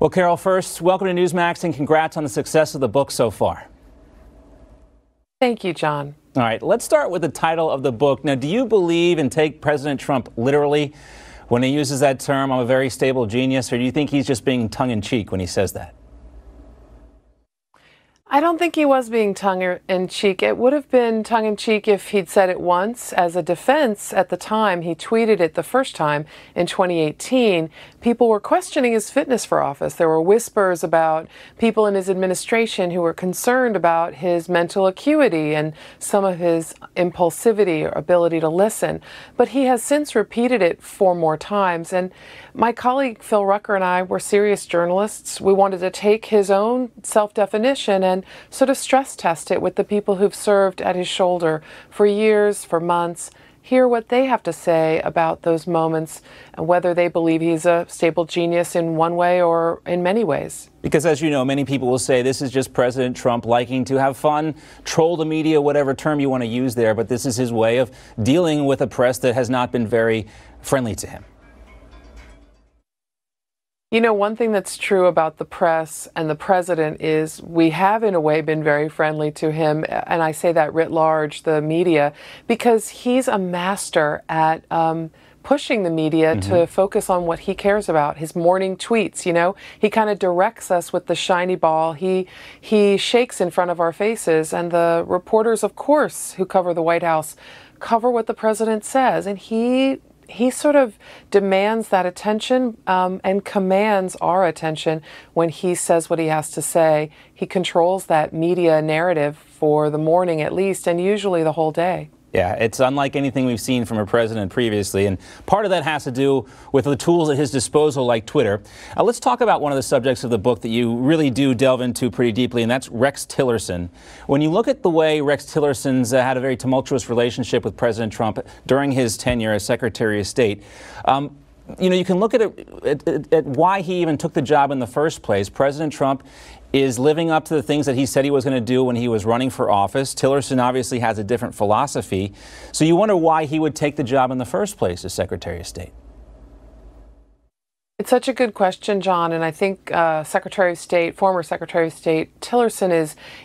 Well, Carol, first, welcome to Newsmax and congrats on the success of the book so far. Thank you, John. All right, let's start with the title of the book. Now, do you believe and take President Trump literally when he uses that term, I'm a very stable genius, or do you think he's just being tongue-in-cheek when he says that? I don't think he was being tongue-in-cheek. It would have been tongue-in-cheek if he'd said it once. As a defense at the time, he tweeted it the first time in 2018. People were questioning his fitness for office. There were whispers about people in his administration who were concerned about his mental acuity and some of his impulsivity or ability to listen. But he has since repeated it 4 more times. And my colleague Phil Rucker and I were serious journalists. We wanted to take his own self-definition and sort of stress test it with the people who've served at his shoulder for years, for months, hear what they have to say about those moments and whether they believe he's a stable genius in one way or in many ways. Because as you know, many people will say this is just President Trump liking to have fun, troll the media, whatever term you want to use there, but this is his way of dealing with a press that has not been very friendly to him. You know, one thing that's true about the press and the president is we have, in a way, been very friendly to him. And I say that writ large, the media, because he's a master at pushing the media to focus on what he cares about. His morning tweets, you know, he kind of directs us with the shiny ball. He shakes in front of our faces. And the reporters, of course, who cover the White House, cover what the president says. And he sort of demands that attention and commands our attention when he says what he has to say. He controls that media narrative for the morning at least, and usually the whole day. Yeah, it's unlike anything we've seen from a president previously, and part of that has to do with the tools at his disposal like Twitter. Let's talk about one of the subjects of the book that you really do delve into pretty deeply, and that's Rex Tillerson. When you look at the way Rex Tillerson's had a very tumultuous relationship with President Trump during his tenure as Secretary of State, you know, you can look at why he even took the job in the first place. President Trump is living up to the things that he said he was going to do when he was running for office. Tillerson obviously has a different philosophy. So you wonder why he would take the job in the first place as Secretary of State. It's such a good question, John, and I think Secretary of State, former Secretary of State Tillerson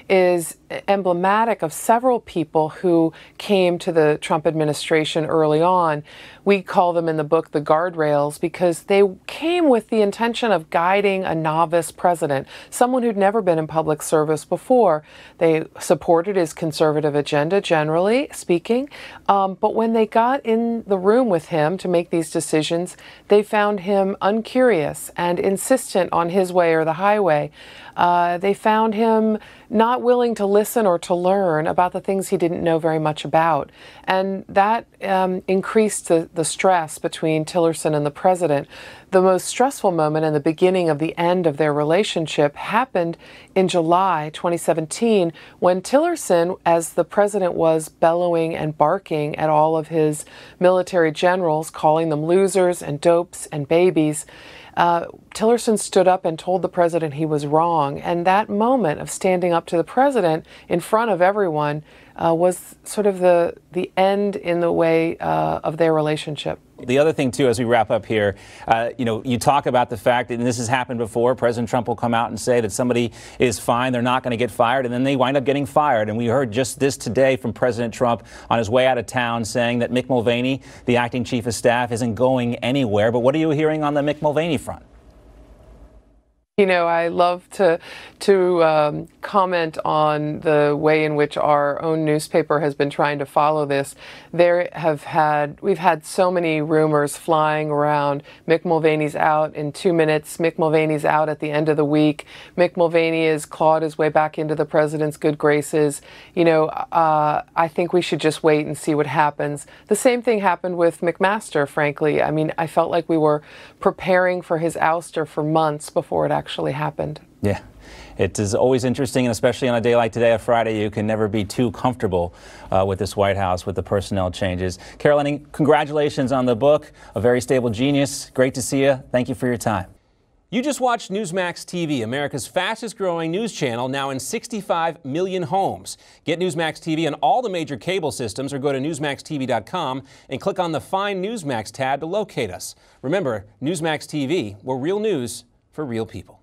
is emblematic of several people who came to the Trump administration early on. We call them in the book the guardrails because they came with the intention of guiding a novice president, someone who'd never been in public service before. They supported his conservative agenda, generally speaking, but when they got in the room with him to make these decisions, they found him uncurious and insistent on his way or the highway. They found him not willing to listen or to learn about the things he didn't know very much about. And that increased the stress between Tillerson and the president. The most stressful moment and the beginning of the end of their relationship happened in July 2017 when Tillerson, as the president was bellowing and barking at all of his military generals, calling them losers and dopes and babies, Tillerson stood up and told the president he was wrong. And that moment of standing up to the president in front of everyone was sort of the end in the way of their relationship. The other thing, too, as we wrap up here, you know, you talk about the fact that, and this has happened before, President Trump will come out and say that somebody is fine, they're not going to get fired, and then they wind up getting fired. And we heard just this today from President Trump on his way out of town saying that Mick Mulvaney, the acting chief of staff, isn't going anywhere. But what are you hearing on the Mick Mulvaney front? You know, I love to comment on the way in which our own newspaper has been trying to follow this. We've had so many rumors flying around. Mick Mulvaney's out in 2 minutes. Mick Mulvaney's out at the end of the week. Mick Mulvaney has clawed his way back into the president's good graces. You know, I think we should just wait and see what happens. The same thing happened with McMaster, frankly. I mean, I felt like we were preparing for his ouster for months before it actually happened. Yeah, it is always interesting, and especially on a day like today, a Friday, you can never be too comfortable with this White House, with the personnel changes. Carol Leonnig, congratulations on the book, A Very Stable Genius. Great to see you. Thank you for your time. You just watched Newsmax TV, America's fastest growing news channel, now in 65 million homes. Get Newsmax TV on all the major cable systems or go to newsmaxtv.com and click on the Find Newsmax tab to locate us. Remember, Newsmax TV, we're real news for real people.